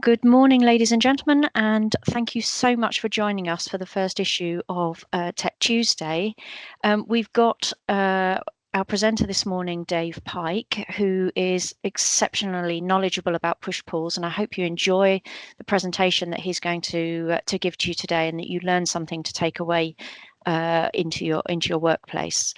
Good morning, ladies and gentlemen, and thank you so much for joining us for the first issue of Tech Tuesday. We've got our presenter this morning, Dave Pike, who is exceptionally knowledgeable about push-pulls, and I hope you enjoy the presentation that he's going to give to you today, and that you learn something to take away into your workplace.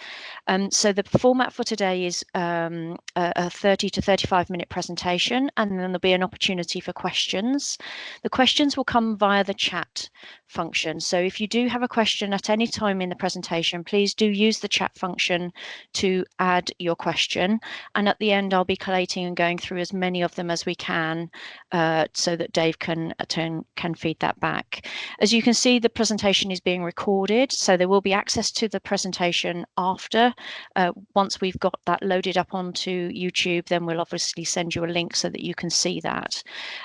So the format for today is a 30 to 35-minute presentation, and then there'll be an opportunity for questions. The questions will come via the chat function. So if you do have a question at any time in the presentation, please do use the chat function to add your question. And at the end, I'll be collating and going through as many of them as we can, so that Dave can feed that back. As you can see, the presentation is being recorded, so there will be access to the presentation after. Once we've got that loaded up onto YouTube, then we'll obviously send you a link so that you can see that.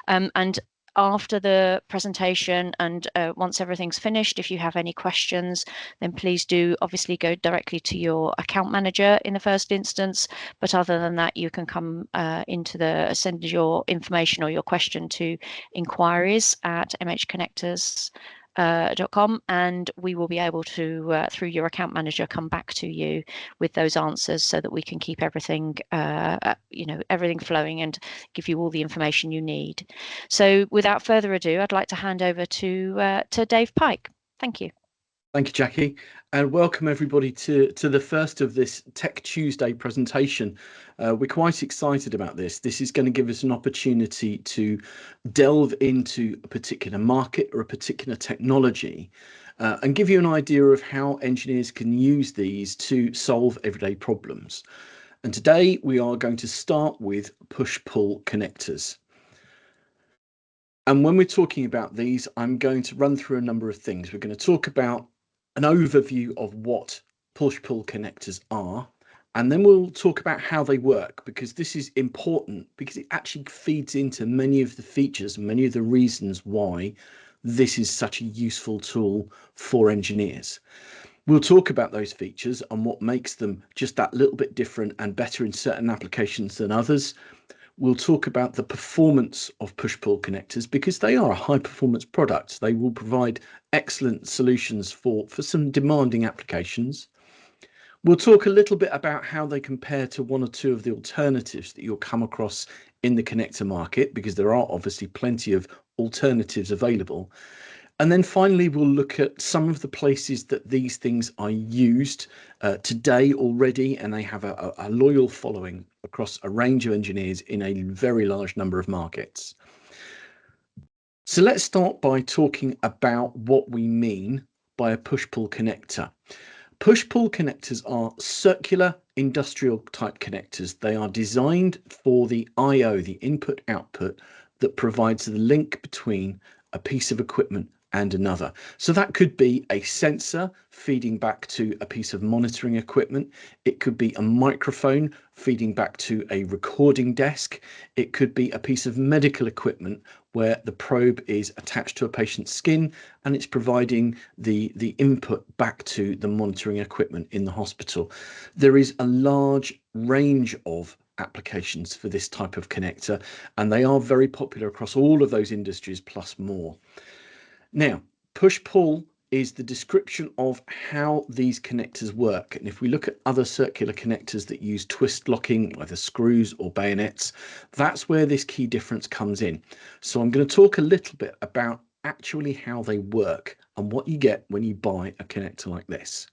And after the presentation and once everything's finished, if you have any questions, then please do obviously go directly to your account manager in the first instance. But other than that, you can come send your information or your question to inquiries@mhconnectors.com, and we will be able to, through your account manager, come back to you with those answers so that we can keep everything, everything flowing and give you all the information you need. So without further ado, I'd like to hand over to Dave Pike. Thank you. Thank you, Jackie, and welcome everybody to the first of this Tech Tuesday presentation. We're quite excited about this. This is going to give us an opportunity to delve into a particular market or a particular technology and give you an idea of how engineers can use these to solve everyday problems. And today we are going to start with push-pull connectors. And when we're talking about these, I'm going to run through a number of things. We're going to talk about an overview of what push-pull connectors are, and then we'll talk about how they work, because this is important, because it actually feeds into many of the features and many of the reasons why this is such a useful tool for engineers. We'll talk about those features and what makes them just that little bit different and better in certain applications than others. We'll talk about the performance of push-pull connectors, because they are a high-performance product. They will provide excellent solutions for some demanding applications. We'll talk a little bit about how they compare to one or two of the alternatives that you'll come across in the connector market, because there are obviously plenty of alternatives available. And then finally, we'll look at some of the places that these things are used today already, and they have a loyal following across a range of engineers in a very large number of markets. So let's start by talking about what we mean by a push-pull connector. Push-pull connectors are circular industrial type connectors. They are designed for the I/O, the input-output, that provides the link between a piece of equipment and another. So that could be a sensor feeding back to a piece of monitoring equipment. It could be a microphone feeding back to a recording desk. It could be a piece of medical equipment where the probe is attached to a patient's skin and it's providing the input back to the monitoring equipment in the hospital. There is a large range of applications for this type of connector, and they are very popular across all of those industries plus more. Now, push-pull is the description of how these connectors work. And if we look at other circular connectors that use twist locking, either screws or bayonets, that's where this key difference comes in. So I'm going to talk a little bit about actually how they work and what you get when you buy a connector like this.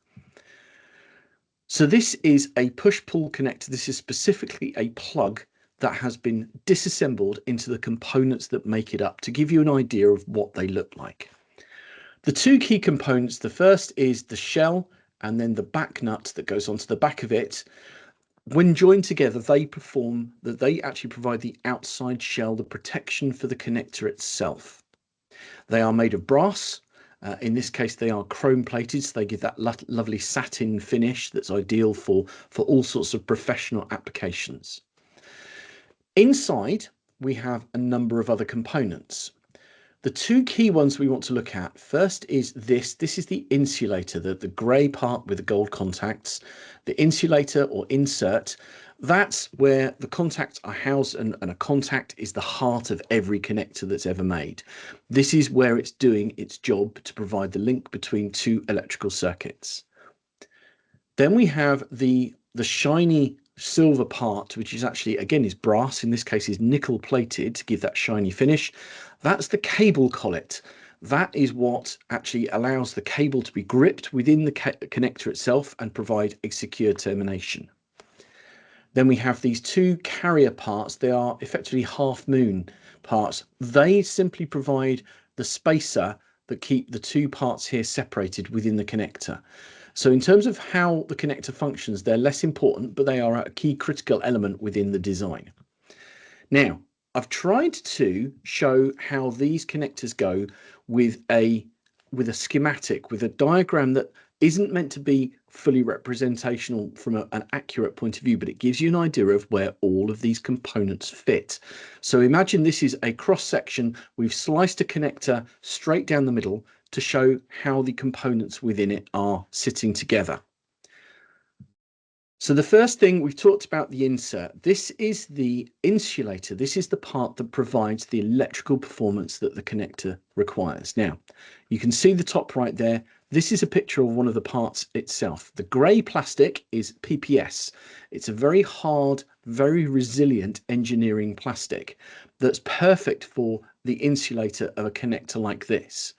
So this is a push-pull connector. This is specifically a plug that has been disassembled into the components that make it up, to give you an idea of what they look like. The two key components, the first is the shell and then the back nut that goes onto the back of it. When joined together, they actually provide the outside shell, the protection for the connector itself. They are made of brass. In this case, they are chrome plated, so they give that lovely satin finish that's ideal for all sorts of professional applications. Inside, we have a number of other components. The two key ones we want to look at first is this. This is the insulator, the grey part with the gold contacts. The insulator or insert, That's where the contacts are housed, and a contact is the heart of every connector that's ever made. This is where it's doing its job to provide the link between two electrical circuits. Then we have the shiny silver part, which is actually, again, is brass. In this case, is nickel plated to give that shiny finish. That's the cable collet. That is what actually allows the cable to be gripped within the connector itself and provide a secure termination. Then we have these two carrier parts. They are effectively half moon parts. They simply provide the spacer that keep the two parts here separated within the connector. So in terms of how the connector functions, they're less important, but they are a key critical element within the design. Now, I've tried to show how these connectors go with a schematic, with a diagram that isn't meant to be fully representational from an accurate point of view, but it gives you an idea of where all of these components fit. So imagine this is a cross section. We've sliced a connector straight down the middle to show how the components within it are sitting together. So the first thing, we've talked about the insert. This is the insulator. This is the part that provides the electrical performance that the connector requires. Now, you can see the top right there. This is a picture of one of the parts itself. The grey plastic is PPS. It's a very hard, very resilient engineering plastic that's perfect for the insulator of a connector like this.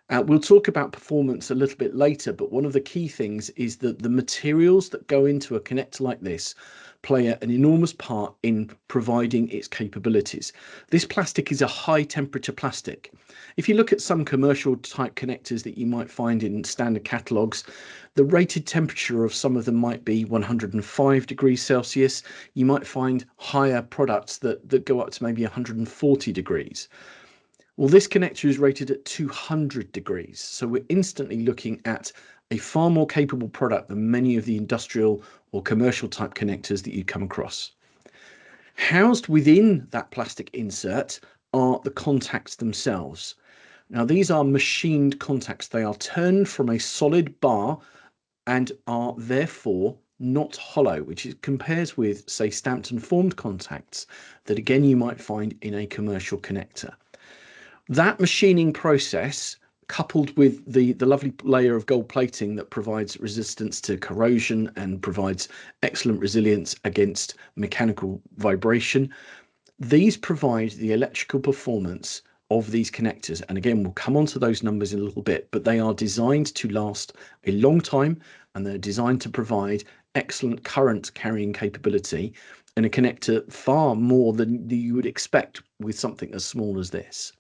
We'll talk about performance a little bit later, but one of the key things is that the materials that go into a connector like this play an enormous part in providing its capabilities. This plastic is a high temperature plastic. If you look at some commercial type connectors that you might find in standard catalogues, the rated temperature of some of them might be 105 degrees Celsius. You might find higher products that go up to maybe 140 degrees. Well, this connector is rated at 200 degrees, so we're instantly looking at a far more capable product than many of the industrial or commercial type connectors that you come across. Housed within that plastic insert are the contacts themselves. Now, these are machined contacts. They are turned from a solid bar and are therefore not hollow, which compares with, say, stamped and formed contacts that, again, you might find in a commercial connector. That machining process, coupled with the lovely layer of gold plating that provides resistance to corrosion and provides excellent resilience against mechanical vibration, these provide the electrical performance of these connectors. And again, we'll come on to those numbers in a little bit, but they are designed to last a long time, and they're designed to provide excellent current carrying capability in a connector far more than you would expect with something as small as this.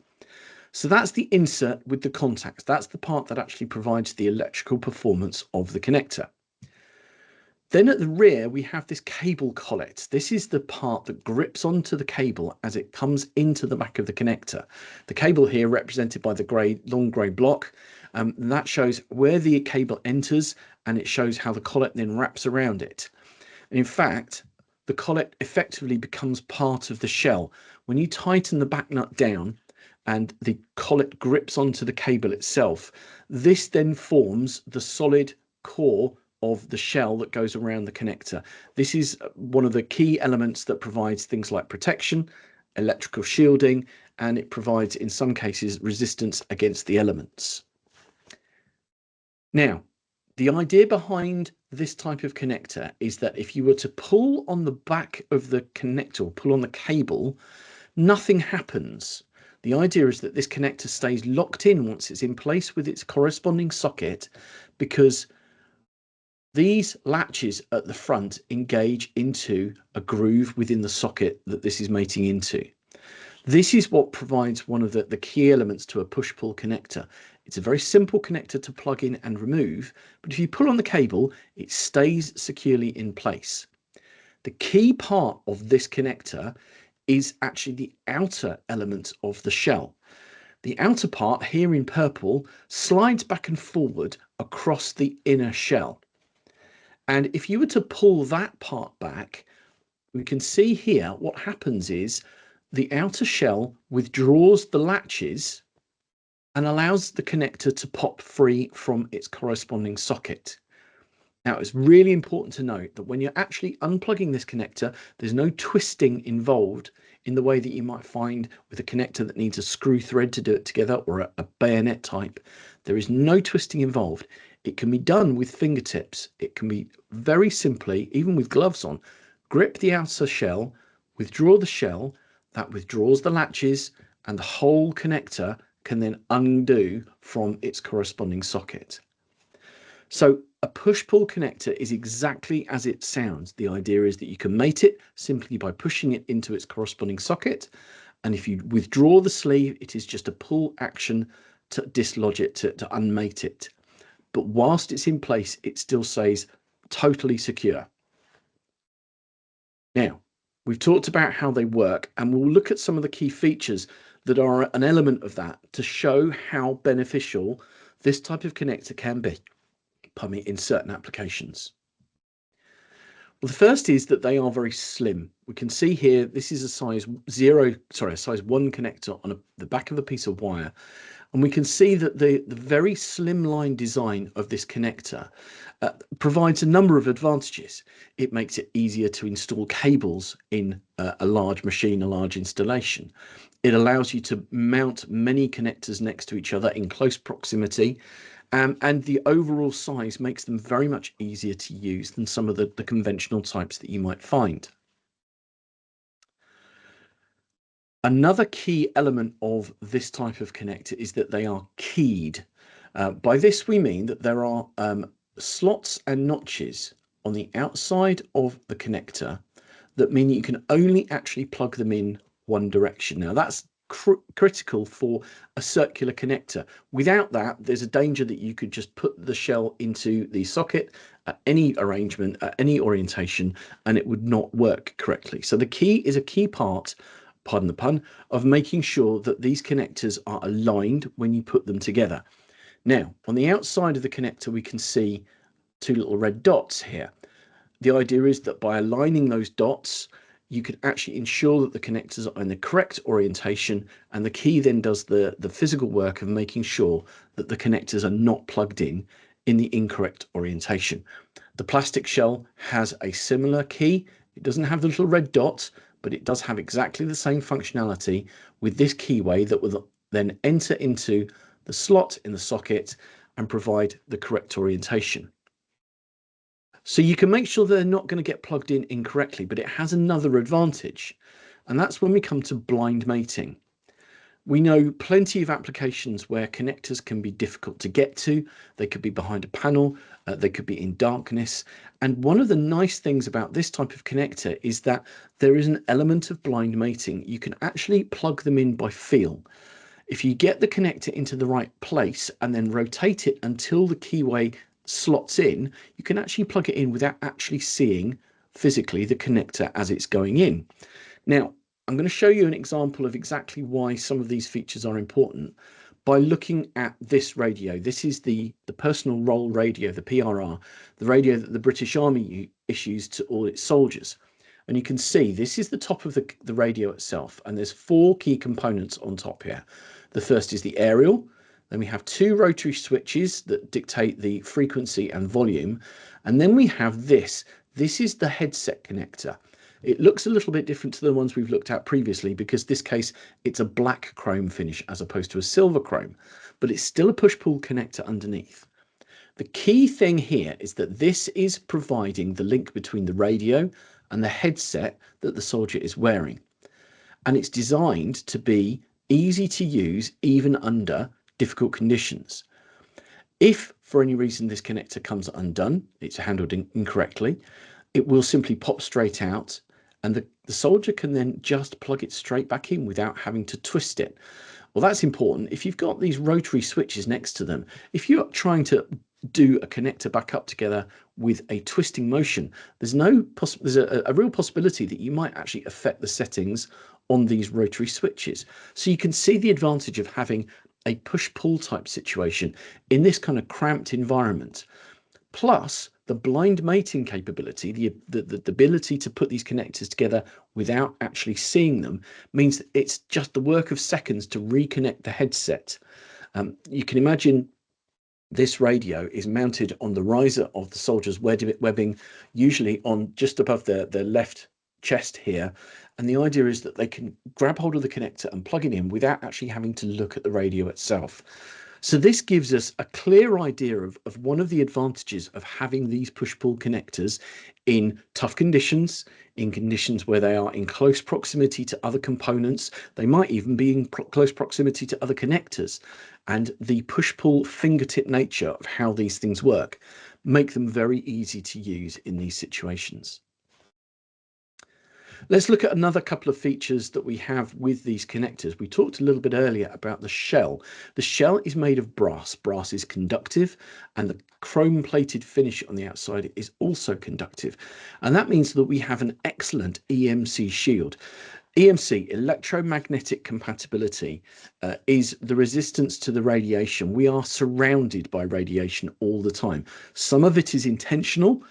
So that's the insert with the contacts. That's the part that actually provides the electrical performance of the connector. Then at the rear, we have this cable collet. This is the part that grips onto the cable as it comes into the back of the connector. The cable here represented by the long grey block. That shows where the cable enters, and it shows how the collet then wraps around it. And in fact, the collet effectively becomes part of the shell. When you tighten the back nut down, and the collet grips onto the cable itself, this then forms the solid core of the shell that goes around the connector. This is one of the key elements that provides things like protection, electrical shielding, and it provides, in some cases, resistance against the elements. Now, the idea behind this type of connector is that if you were to pull on the back of the connector, or pull on the cable, nothing happens. The idea is that this connector stays locked in once it's in place with its corresponding socket, because these latches at the front engage into a groove within the socket that this is mating into. This is what provides one of the key elements to a push-pull connector. It's a very simple connector to plug in and remove, but if you pull on the cable, it stays securely in place. The key part of this connector is actually the outer element of the shell. The outer part, here in purple, slides back and forward across the inner shell. And if you were to pull that part back, we can see here what happens is the outer shell withdraws the latches and allows the connector to pop free from its corresponding socket. Now, it's really important to note that when you're actually unplugging this connector, there's no twisting involved in the way that you might find with a connector that needs a screw thread to do it together, or a bayonet type. There is no twisting involved. It can be done with fingertips. It can be very simply, even with gloves on, grip the outer shell, withdraw the shell, that withdraws the latches, and the whole connector can then undo from its corresponding socket. So a push-pull connector is exactly as it sounds. The idea is that you can mate it simply by pushing it into its corresponding socket. And if you withdraw the sleeve, it is just a pull action to dislodge it, to unmate it. But whilst it's in place, it still stays totally secure. Now, we've talked about how they work, and we'll look at some of the key features that are an element of that to show how beneficial this type of connector can be, pardon me, in certain applications. Well, the first is that they are very slim. We can see here, this is a size 1 connector on the back of a piece of wire. And we can see that the very slimline design of this connector provides a number of advantages. It makes it easier to install cables in a large machine, a large installation. It allows you to mount many connectors next to each other in close proximity. And the overall size makes them very much easier to use than some of the conventional types that you might find. Another key element of this type of connector is that they are keyed. By this we mean that there are slots and notches on the outside of the connector that mean you can only actually plug them in one direction. Now that's critical for a circular connector. Without that, there's a danger that you could just put the shell into the socket at any arrangement, at any orientation, and it would not work correctly. So the key is a key part, pardon the pun, of making sure that these connectors are aligned when you put them together. Now, on the outside of the connector, we can see two little red dots here. The idea is that by aligning those dots, you can actually ensure that the connectors are in the correct orientation, and the key then does the physical work of making sure that the connectors are not plugged in the incorrect orientation. The plastic shell has a similar key. It doesn't have the little red dot, but it does have exactly the same functionality with this keyway that will then enter into the slot in the socket and provide the correct orientation. So you can make sure they're not going to get plugged in incorrectly, but it has another advantage, and that's when we come to blind mating. We know plenty of applications where connectors can be difficult to get to. They could be behind a panel, they could be in darkness. And one of the nice things about this type of connector is that there is an element of blind mating. You can actually plug them in by feel. If you get the connector into the right place and then rotate it until the keyway slots in, you can actually plug it in without actually seeing physically the connector as it's going in. Now, I'm going to show you an example of exactly why some of these features are important by looking at this radio. This is the personal role radio, the PRR, the radio that the British Army issues to all its soldiers. And you can see this is the top of the radio itself, and there's 4 key components on top here. The first is the aerial. Then we have 2 rotary switches that dictate the frequency and volume. And then we have this. This is the headset connector. It looks a little bit different to the ones we've looked at previously because this case it's a black chrome finish as opposed to a silver chrome, but it's still a push-pull connector underneath. The key thing here is that this is providing the link between the radio and the headset that the soldier is wearing. And it's designed to be easy to use even under difficult conditions. If for any reason this connector comes undone, it's handled incorrectly, it will simply pop straight out, and the soldier can then just plug it straight back in without having to twist it. Well, that's important. If you've got these rotary switches next to them, if you're trying to do a connector back up together with a twisting motion, there's a real possibility that you might actually affect the settings on these rotary switches. So you can see the advantage of having a push-pull type situation in this kind of cramped environment. Plus, the blind mating capability, the ability to put these connectors together without actually seeing them, means that it's just the work of seconds to reconnect the headset. You can imagine This radio is mounted on the riser of the soldier's webbing, usually on just above their left chest here. And the idea is that they can grab hold of the connector and plug it in without actually having to look at the radio itself. So this gives us a clear idea of one of the advantages of having these push-pull connectors in tough conditions, in conditions where they are in close proximity to other components. They might even be in close proximity to other connectors. And the push-pull fingertip nature of how these things work make them very easy to use in these situations. Let's look at another couple of features that we have with these connectors. We talked a little bit earlier about the shell. The shell is made of brass. Brass is conductive, and the chrome-plated finish on the outside is also conductive. And that means that we have an excellent EMC shield. EMC, electromagnetic compatibility, is the resistance to the radiation. We are surrounded by radiation all the time. Some of it is intentional.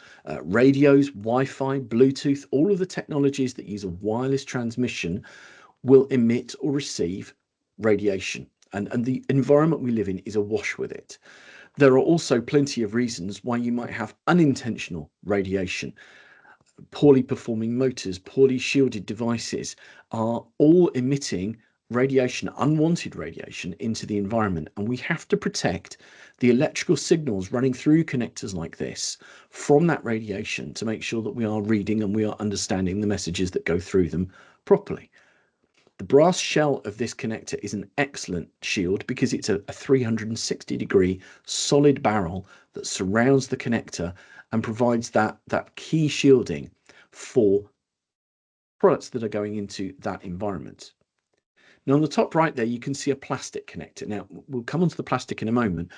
Radios, Wi-Fi, Bluetooth, all of the technologies that use a wireless transmission will emit or receive radiation. And the environment we live in is awash with it. There are also plenty of reasons why you might have unintentional radiation. Poorly performing motors, poorly shielded devices are all emitting radiation, unwanted radiation, into the environment. And we have to protect the electrical signals running through connectors like this from that radiation to make sure that we are reading and we are understanding the messages that go through them properly. The brass shell of this connector is an excellent shield because it's a 360-degree solid barrel that surrounds the connector and provides that key shielding for products that are going into that environment. Now, on the top right there, you can see a plastic connector. Now, we'll come onto the plastic in a moment.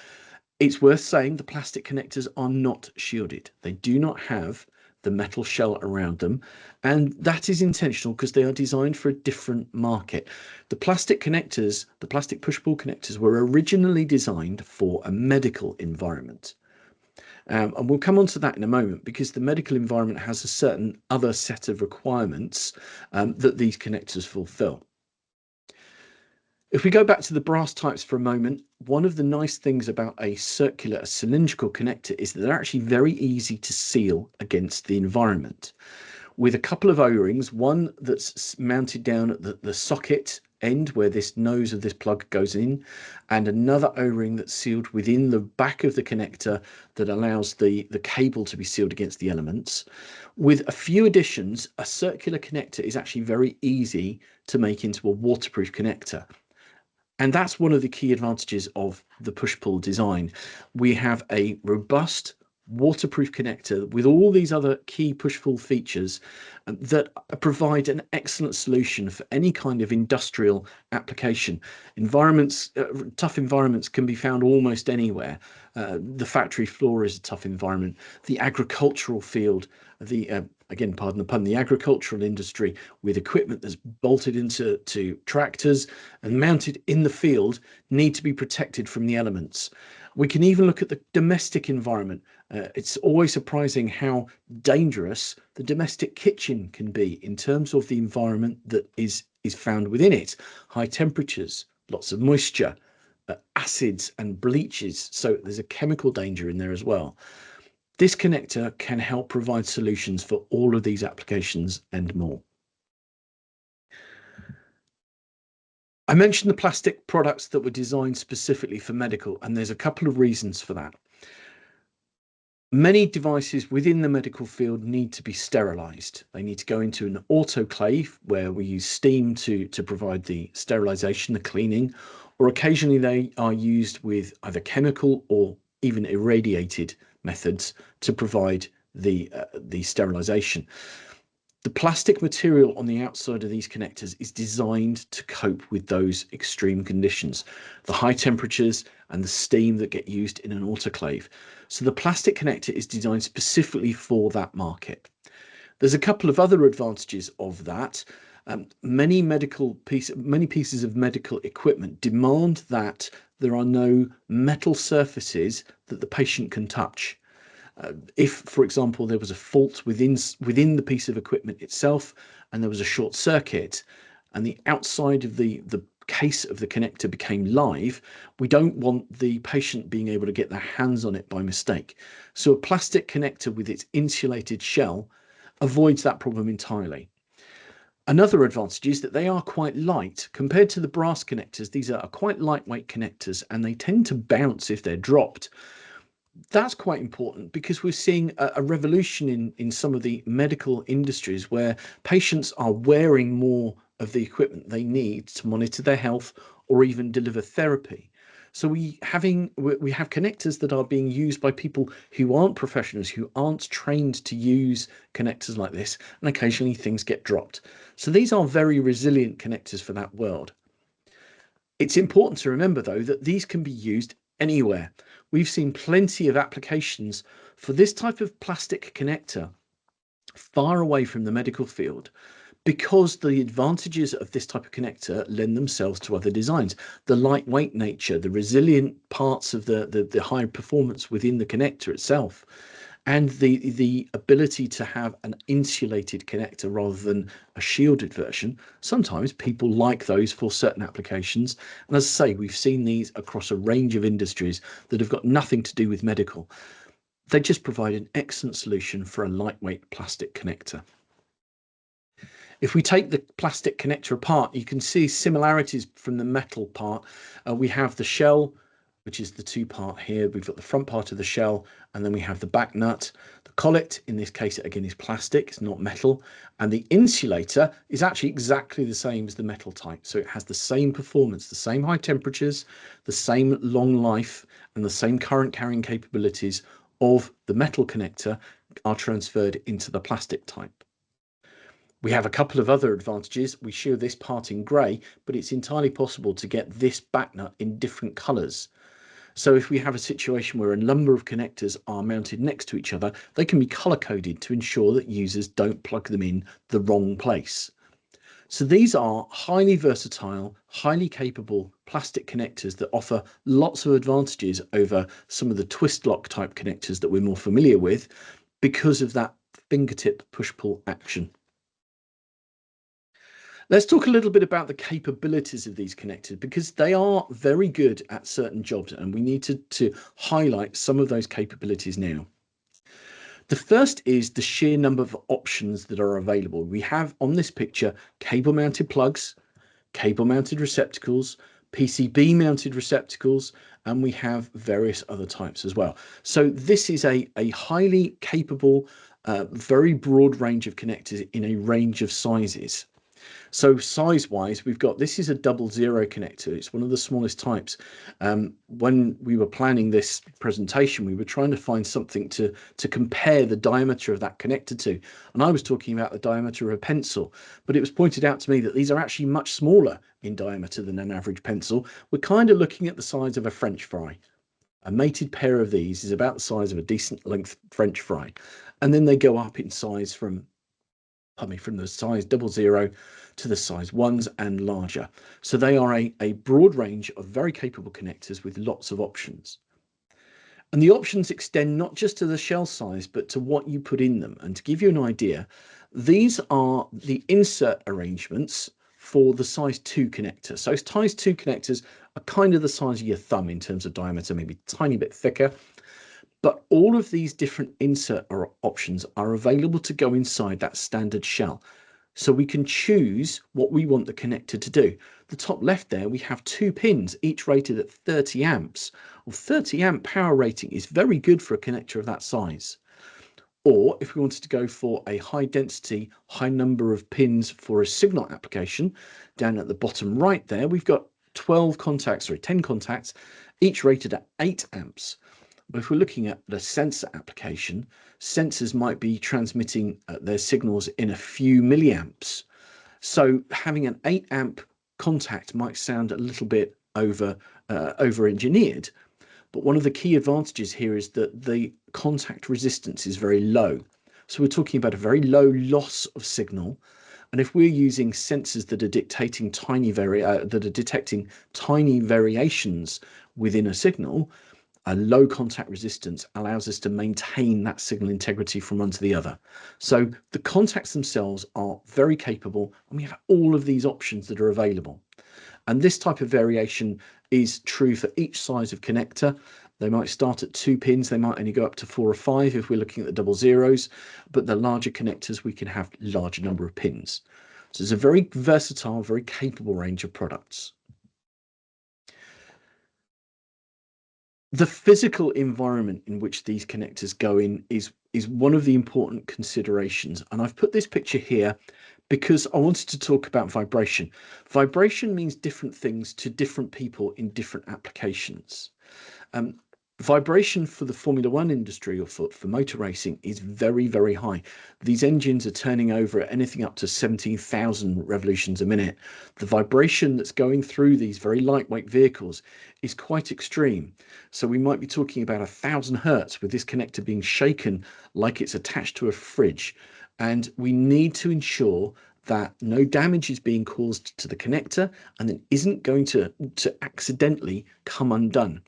It's worth saying the plastic connectors are not shielded. They do not have the metal shell around them, and that is intentional because they are designed for a different market. The plastic connectors, the plastic push-pull connectors, were originally designed for a medical environment. And we'll come on to that in a moment because the medical environment has a certain other set of requirements that these connectors fulfill. If we go back to the brass types for a moment, one of the nice things about a circular, cylindrical connector is that they're actually very easy to seal against the environment. With a couple of O-rings, one that's mounted down at the socket end where this nose of this plug goes in, and another O-ring that's sealed within the back of the connector that allows the cable to be sealed against the elements. With a few additions, a circular connector is actually very easy to make into a waterproof connector. And that's one of the key advantages of the push-pull design. We have a robust waterproof connector with all these other key push-pull features that provide an excellent solution for any kind of industrial application. Tough environments can be found almost anywhere. The factory floor is a tough environment. The agricultural field, again, pardon the pun, the agricultural industry with equipment that's bolted into tractors and mounted in the field need to be protected from the elements. We can even look at the domestic environment. It's always surprising how dangerous the domestic kitchen can be in terms of the environment that is found within it. High temperatures, lots of moisture, acids and bleaches. So there's a chemical danger in there as well. This connector can help provide solutions for all of these applications and more. I mentioned the plastic products that were designed specifically for medical, and there's a couple of reasons for that. Many devices within the medical field need to be sterilized. They need to go into an autoclave where we use steam to provide the sterilization, the cleaning, or occasionally they are used with either chemical or even irradiated methods to provide the sterilization. The plastic material on the outside of these connectors is designed to cope with those extreme conditions, the high temperatures and the steam that get used in an autoclave. So the plastic connector is designed specifically for that market. There's a couple of other advantages of that. Many pieces of medical equipment demand that there are no metal surfaces that the patient can touch. If, for example, there was a fault within the piece of equipment itself and there was a short circuit and the outside of the case of the connector became live, we don't want the patient being able to get their hands on it by mistake. So a plastic connector with its insulated shell avoids that problem entirely. Another advantage is that they are quite light. Compared to the brass connectors, these are quite lightweight connectors, and they tend to bounce if they're dropped. That's quite important because we're seeing a revolution in some of the medical industries where patients are wearing more of the equipment they need to monitor their health or even deliver therapy. So we have connectors that are being used by people who aren't professionals, who aren't trained to use connectors like this, and occasionally things get dropped. So these are very resilient connectors for that world. It's important to remember, though, that these can be used anywhere. We've seen plenty of applications for this type of plastic connector far away from the medical field because the advantages of this type of connector lend themselves to other designs. The lightweight nature, the resilient parts of the high performance within the connector itself, and the ability to have an insulated connector rather than a shielded version. Sometimes people like those for certain applications. And as I say, we've seen these across a range of industries that have got nothing to do with medical. They just provide an excellent solution for a lightweight plastic connector. If we take the plastic connector apart, you can see similarities from the metal part. We have the shell, which is the two-part here. We've got the front part of the shell, and then we have the back nut. The collet, in this case, again, is plastic, it's not metal. And the insulator is actually exactly the same as the metal type. So it has the same performance, the same high temperatures, the same long life, and the same current carrying capabilities of the metal connector are transferred into the plastic type. We have a couple of other advantages. We show this part in grey, but it's entirely possible to get this back nut in different colours. So if we have a situation where a number of connectors are mounted next to each other, they can be color coded to ensure that users don't plug them in the wrong place. So these are highly versatile, highly capable plastic connectors that offer lots of advantages over some of the twist lock type connectors that we're more familiar with because of that fingertip push-pull action. Let's talk a little bit about the capabilities of these connectors because they are very good at certain jobs, and we need to highlight some of those capabilities now. The first is the sheer number of options that are available. We have on this picture cable mounted plugs, cable mounted receptacles, PCB mounted receptacles, and we have various other types as well. So this is a highly capable, very broad range of connectors in a range of sizes. So size wise, we've got, this is a 00 connector. It's one of the smallest types. When we were planning this presentation, we were trying to find something to compare the diameter of that connector to. And I was talking about the diameter of a pencil, but it was pointed out to me that these are actually much smaller in diameter than an average pencil. We're kind of looking at the size of a French fry. A mated pair of these is about the size of a decent length French fry. And then they go up in size from the size 00 to the size 1s and larger. So they are a broad range of very capable connectors with lots of options. And the options extend not just to the shell size, but to what you put in them. And to give you an idea, these are the insert arrangements for the size 2 connector. So size 2 connectors are kind of the size of your thumb in terms of diameter, maybe a tiny bit thicker. But all of these different insert options are available to go inside that standard shell. So we can choose what we want the connector to do. The top left there, we have 2 pins, each rated at 30 amps. Well, 30 amp power rating is very good for a connector of that size. Or if we wanted to go for a high density, high number of pins for a signal application, down at the bottom right there, we've got 10 contacts, each rated at 8 amps. But if we're looking at the sensor application, sensors might be transmitting their signals in a few milliamps. So having an 8 amp contact might sound a little bit over engineered. But one of the key advantages here is that the contact resistance is very low. So we're talking about a very low loss of signal. And if we're using sensors that are detecting tiny variations within a signal, a low contact resistance allows us to maintain that signal integrity from one to the other. So the contacts themselves are very capable, and we have all of these options that are available. And this type of variation is true for each size of connector. They might start at 2 pins, they might only go up to 4 or 5 if we're looking at the double zeros, but the larger connectors we can have larger number of pins. So it's a very versatile, very capable range of products. The physical environment in which these connectors go in is one of the important considerations. And I've put this picture here because I wanted to talk about vibration. Vibration means different things to different people in different applications. Vibration for the Formula One industry or for motor racing is very, very high. These engines are turning over at anything up to 17,000 revolutions a minute. The vibration that's going through these very lightweight vehicles is quite extreme. So we might be talking about 1,000 hertz with this connector being shaken like it's attached to a fridge. And we need to ensure that no damage is being caused to the connector and it isn't going to accidentally come undone.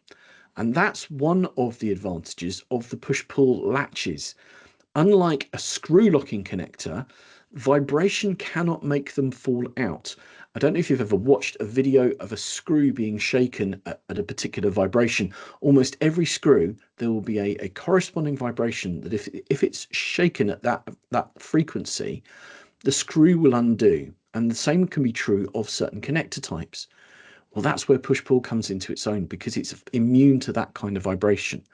And that's one of the advantages of the push-pull latches. Unlike a screw locking connector, vibration cannot make them fall out. I don't know if you've ever watched a video of a screw being shaken at a particular vibration. Almost every screw, there will be a corresponding vibration that if it's shaken at that frequency, the screw will undo. And the same can be true of certain connector types. Well, that's where push-pull comes into its own because it's immune to that kind of vibration.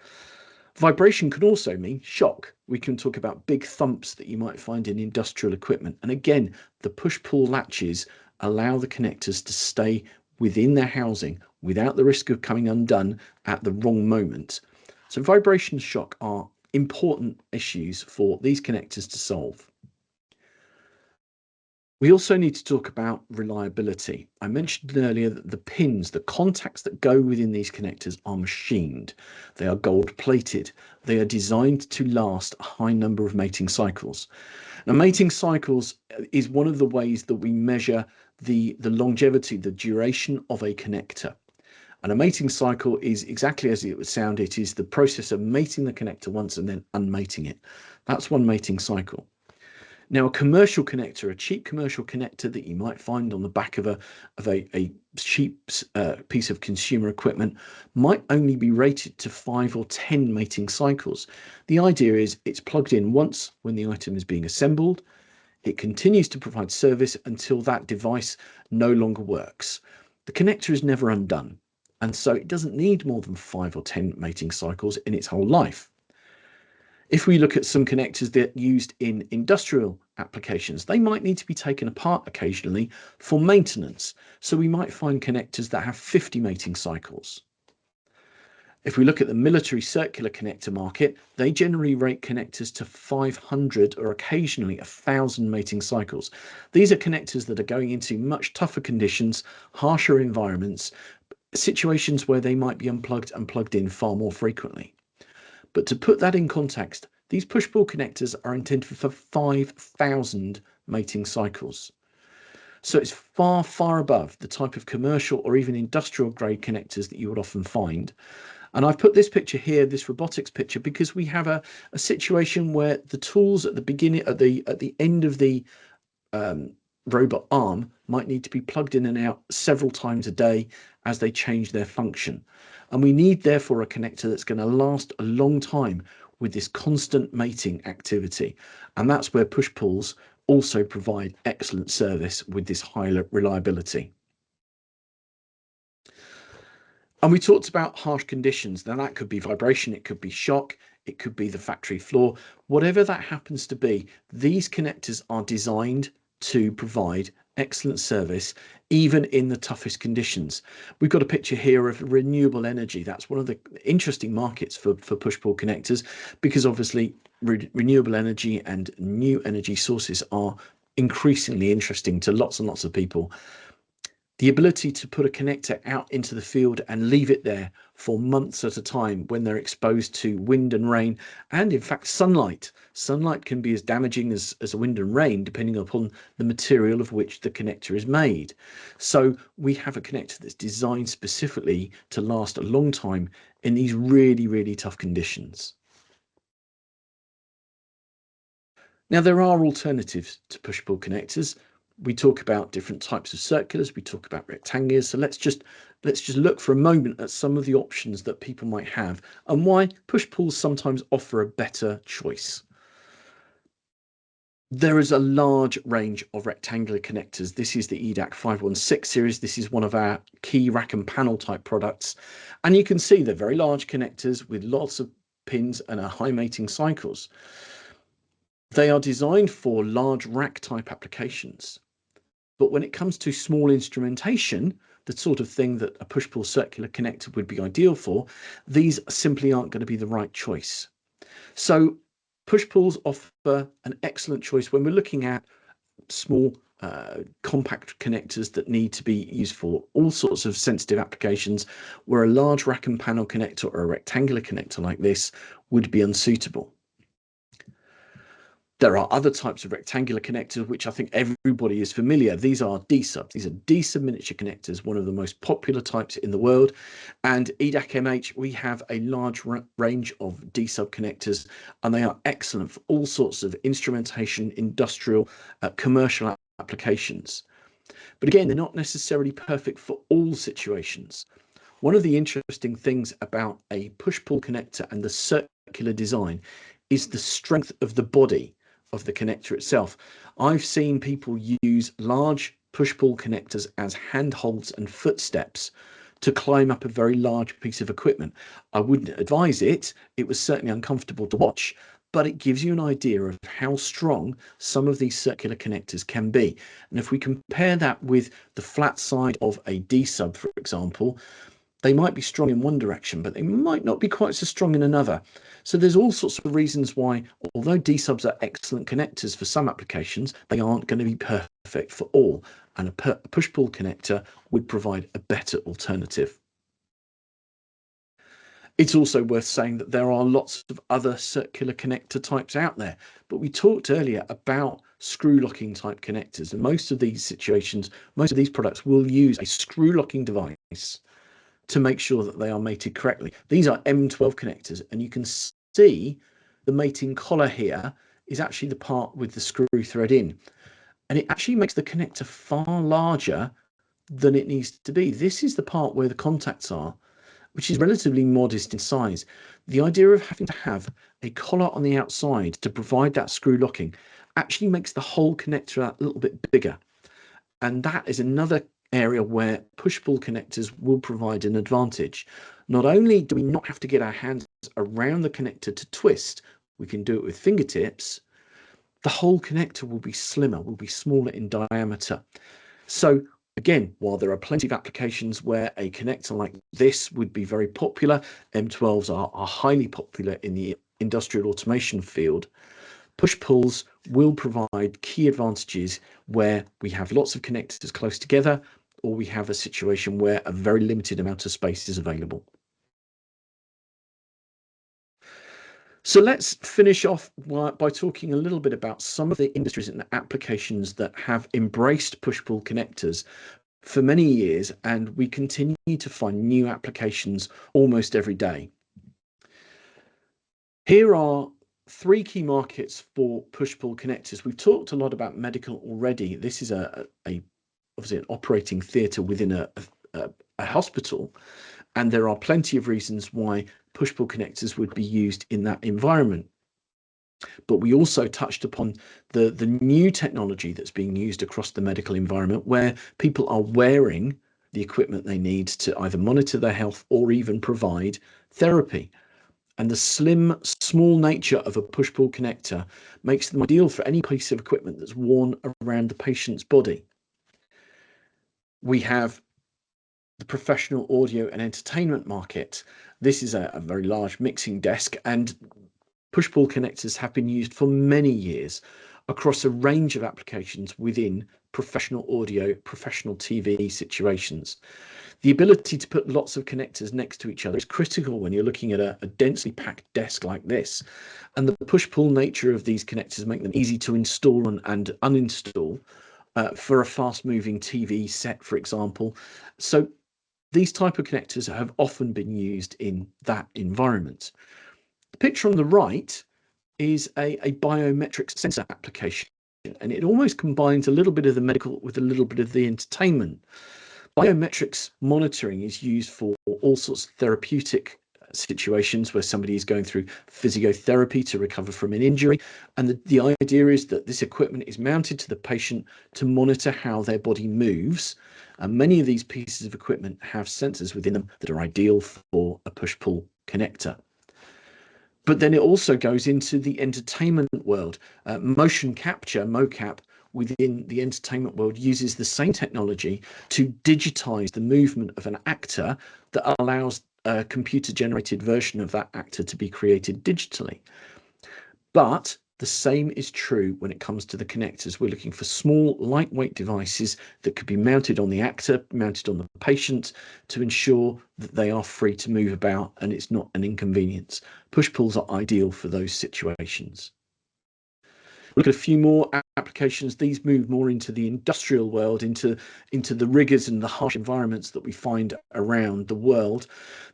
Vibration can also mean shock. We can talk about big thumps that you might find in industrial equipment. And again, the push-pull latches allow the connectors to stay within their housing without the risk of coming undone at the wrong moment. So vibration and shock are important issues for these connectors to solve. We also need to talk about reliability. I mentioned earlier that the pins, the contacts that go within these connectors are machined. They are gold plated. They are designed to last a high number of mating cycles. Now, mating cycles is one of the ways that we measure the longevity, the duration of a connector. And a mating cycle is exactly as it would sound. It is the process of mating the connector once and then unmating it. That's one mating cycle. Now, a commercial connector, a cheap commercial connector that you might find on the back of a cheap piece of consumer equipment might only be rated to 5 or 10 mating cycles. The idea is it's plugged in once when the item is being assembled. It continues to provide service until that device no longer works. The connector is never undone, and so it doesn't need more than 5 or 10 mating cycles in its whole life. If we look at some connectors that are used in industrial applications, they might need to be taken apart occasionally for maintenance. So we might find connectors that have 50 mating cycles. If we look at the military circular connector market, they generally rate connectors to 500 or occasionally 1,000 mating cycles. These are connectors that are going into much tougher conditions, harsher environments, situations where they might be unplugged and plugged in far more frequently. But to put that in context, these push-pull connectors are intended for 5,000 mating cycles. So it's far, far above the type of commercial or even industrial grade connectors that you would often find. And I've put this picture here, this robotics picture, because we have a situation where the tools at the beginning, at the end of the robot arm might need to be plugged in and out several times a day as they change their function. And we need therefore a connector that's going to last a long time with this constant mating activity. And that's where push pulls also provide excellent service with this high reliability. And we talked about harsh conditions. Now that could be vibration, it could be shock, it could be the factory floor, whatever that happens to be. These connectors are designed to provide excellent service even in the toughest conditions. We've got a picture here of renewable energy. That's one of the interesting markets for push-pull connectors, because obviously renewable energy and new energy sources are increasingly interesting to lots and lots of people. The ability to put a connector out into the field and leave it there for months at a time when they're exposed to wind and rain, and in fact sunlight. Sunlight can be as damaging as wind and rain depending upon the material of which the connector is made. So we have a connector that's designed specifically to last a long time in these really, really tough conditions. Now there are alternatives to push-pull connectors. We talk about different types of circulars, we talk about rectangulars. So let's just look for a moment at some of the options that people might have and why push-pulls sometimes offer a better choice. There is a large range of rectangular connectors. This is the EDAC 516 series. This is one of our key rack and panel type products. And you can see they're very large connectors with lots of pins and a high mating cycles. They are designed for large rack type applications. But when it comes to small instrumentation, the sort of thing that a push-pull circular connector would be ideal for, these simply aren't going to be the right choice. So push-pulls offer an excellent choice when we're looking at small compact connectors that need to be used for all sorts of sensitive applications, where a large rack and panel connector or a rectangular connector like this would be unsuitable. There are other types of rectangular connectors, which I think everybody is familiar. These are D-subs. These are D-sub miniature connectors, one of the most popular types in the world. And EDAC MH, we have a large range of D-sub connectors, and they are excellent for all sorts of instrumentation, industrial, commercial applications. But again, they're not necessarily perfect for all situations. One of the interesting things about a push-pull connector and the circular design is the strength of the body of the connector itself. I've seen people use large push-pull connectors as handholds and footsteps to climb up a very large piece of equipment. I wouldn't advise it. It was certainly uncomfortable to watch, but it gives you an idea of how strong some of these circular connectors can be. And if we compare that with the flat side of a D-sub, for example, they might be strong in one direction, but they might not be quite so strong in another. So there's all sorts of reasons why, although D-subs are excellent connectors for some applications, they aren't going to be perfect for all. And a push-pull connector would provide a better alternative. It's also worth saying that there are lots of other circular connector types out there, but we talked earlier about screw locking type connectors, and most of these situations, most of these products will use a screw locking device to make sure that they are mated correctly. These are M12 connectors, and you can see the mating collar here is actually the part with the screw thread in, and it actually makes the connector far larger than it needs to be. This is the part where the contacts are, which is relatively modest in size. The idea of having to have a collar on the outside to provide that screw locking actually makes the whole connector a little bit bigger, and that is another area where push-pull connectors will provide an advantage. Not only do we not have to get our hands around the connector to twist, we can do it with fingertips, the whole connector will be slimmer, will be smaller in diameter. So again, while there are plenty of applications where a connector like this would be very popular, M12s are highly popular in the industrial automation field, push-pulls will provide key advantages where we have lots of connectors close together, or we have a situation where a very limited amount of space is available. So let's finish off by talking a little bit about some of the industries and applications that have embraced push-pull connectors for many years, and we continue to find new applications almost every day. Here are three key markets for push-pull connectors. We've talked a lot about medical already. This is obviously an operating theatre within a hospital, and there are plenty of reasons why push-pull connectors would be used in that environment. But we also touched upon the new technology that's being used across the medical environment, where people are wearing the equipment they need to either monitor their health or even provide therapy. And the slim, small nature of a push-pull connector makes them ideal for any piece of equipment that's worn around the patient's body. We have the professional audio and entertainment market. This is a very large mixing desk, and push-pull connectors have been used for many years across a range of applications within professional audio, professional TV situations. The ability to put lots of connectors next to each other is critical when you're looking at a densely packed desk like this. And the push-pull nature of these connectors make them easy to install and uninstall for a fast-moving TV set, for example. So these type of connectors have often been used in that environment. The picture on the right is a biometric sensor application. and it almost combines a little bit of the medical with a little bit of the entertainment. Biometrics monitoring is used for all sorts of therapeutic situations where somebody is going through physiotherapy to recover from an injury. And the idea is that this equipment is mounted to the patient to monitor how their body moves. And many of these pieces of equipment have sensors within them that are ideal for a push-pull connector. But then it also goes into the entertainment world. Motion capture, mocap, within the entertainment world uses the same technology to digitize the movement of an actor that allows a computer generated version of that actor to be created digitally. But the same is true when it comes to the connectors. We're looking for small, lightweight devices that could be mounted on the actor, mounted on the patient, to ensure that they are free to move about and it's not an inconvenience. Push-pulls are ideal for those situations. Look at a few more applications. These move more into the industrial world, into the rigors and the harsh environments that we find around the world.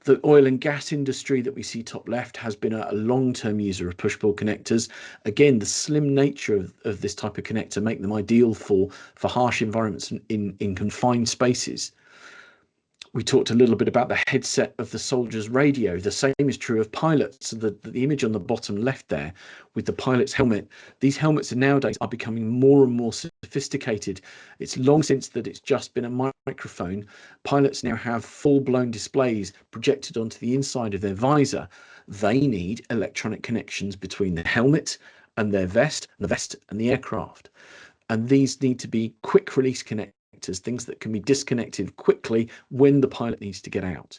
The oil and gas industry that we see top left has been a long-term user of push-pull connectors. Again, the slim nature of this type of connector make them ideal for harsh environments in confined spaces. We talked a little bit about the headset of the soldier's radio. The same is true of pilots. So the image on the bottom left there with the pilot's helmet. These helmets nowadays are becoming more and more sophisticated. It's long since that it's just been a microphone. Pilots now have full-blown displays projected onto the inside of their visor. They need electronic connections between the helmet and their vest, the vest and the aircraft. And these need to be quick release connectors, things that can be disconnected quickly when the pilot needs to get out.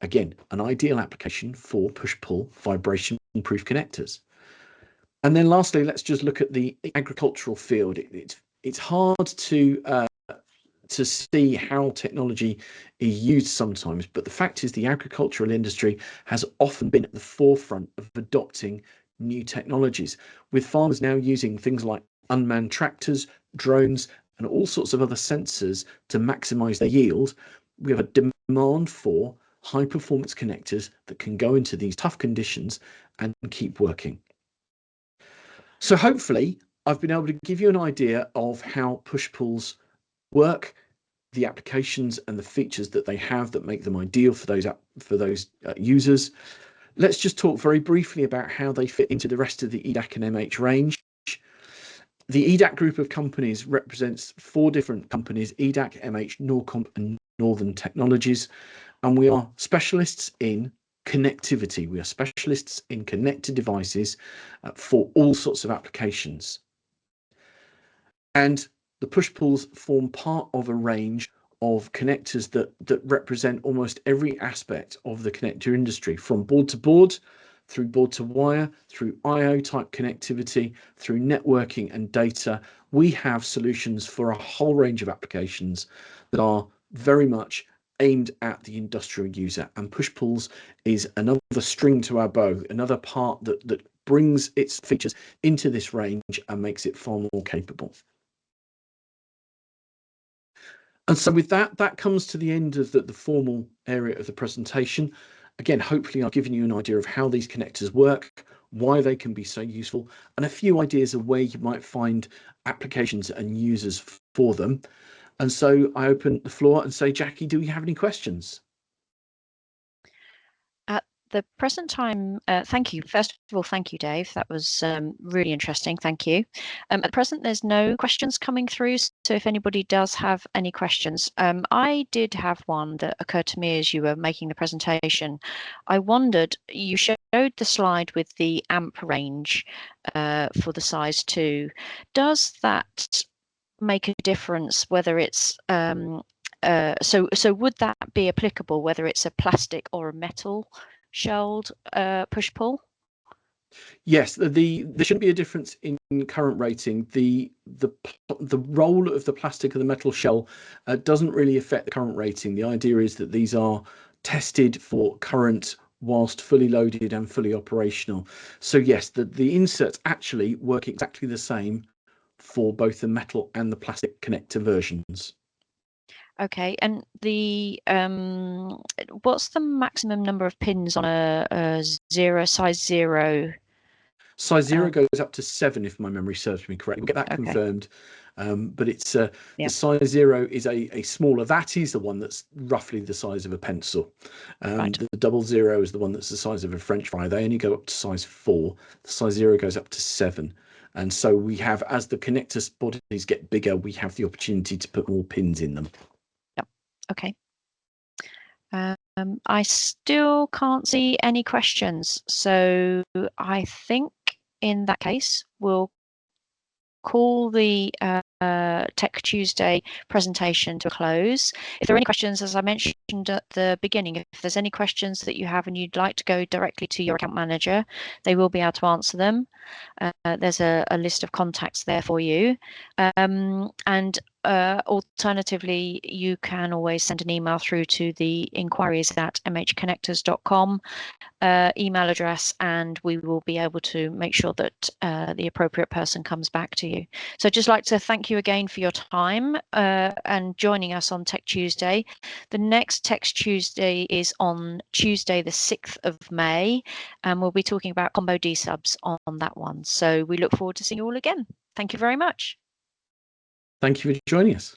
Again, an ideal application for push-pull vibration-proof connectors. And then lastly, let's just look at the agricultural field. It's hard to see how technology is used sometimes, but the fact is the agricultural industry has often been at the forefront of adopting new technologies, with farmers now using things like unmanned tractors, drones, and all sorts of other sensors to maximize their yield. We have a demand for high performance connectors that can go into these tough conditions and keep working. So hopefully I've been able to give you an idea of how push-pulls work, the applications and the features that they have that make them ideal for those users. Let's just talk very briefly about how they fit into the rest of the EDAC and MH range. The EDAC group of companies represents 4 different companies: EDAC, MH, Norcomp and Northern Technologies. And we are specialists in connectivity. We are specialists in connected devices for all sorts of applications. And the push-pulls form part of a range of connectors that represent almost every aspect of the connector industry, from board to board, through board to wire, through IO type connectivity, through networking and data. We have solutions for a whole range of applications that are very much aimed at the industrial user, and push-pulls is another string to our bow, another part that brings its features into this range and makes it far more capable. And so with that comes to the end of the formal area of the presentation. Again, hopefully I've given you an idea of how these connectors work, why they can be so useful, and a few ideas of where you might find applications and users for them. And so I open the floor and say, Jackie, do we have any questions? At the present time, thank you. First of all, thank you, Dave. That was really interesting. Thank you. At present, there's no questions coming through. So if anybody does have any questions, I did have one that occurred to me as you were making the presentation. I wondered, you showed the slide with the amp range for the size 2. Does that make a difference whether it's so would that be applicable whether it's a plastic or a metal shelled push-pull? Yes, there shouldn't be a difference in current rating. The role of the plastic or the metal shell doesn't really affect the current rating. The idea is that these are tested for current whilst fully loaded and fully operational. So yes, the inserts actually work exactly the same for both the metal and the plastic connector versions. Okay, and the what's the maximum number of pins on a size 0? Size 0 goes up to 7, if my memory serves me correctly. We'll get that confirmed. But it's the size 0 is a smaller. That is the one that's roughly the size of a pencil. The 00 is the one that's the size of a French fry. They only go up to size 4. The size 0 goes up to 7. And so we have, as the connector bodies get bigger, we have the opportunity to put more pins in them. Yep. Okay. I still can't see any questions. So I think in that case, we'll call the Tech Tuesday presentation to a close. If there are any questions, as I mentioned at the beginning, if there's any questions that you have and you'd like to go directly to your account manager, they will be able to answer them. There's a list of contacts there for you. And alternatively, you can always send an email through to the inquiries@mhconnectors.com email address, and we will be able to make sure that the appropriate person comes back to you. So I'd just like to thank you again for your time and joining us on Tech Tuesday. The next Tech Tuesday is on Tuesday, the 6th of May, and we'll be talking about combo D subs on that one. So we look forward to seeing you all again. Thank you very much. Thank you for joining us.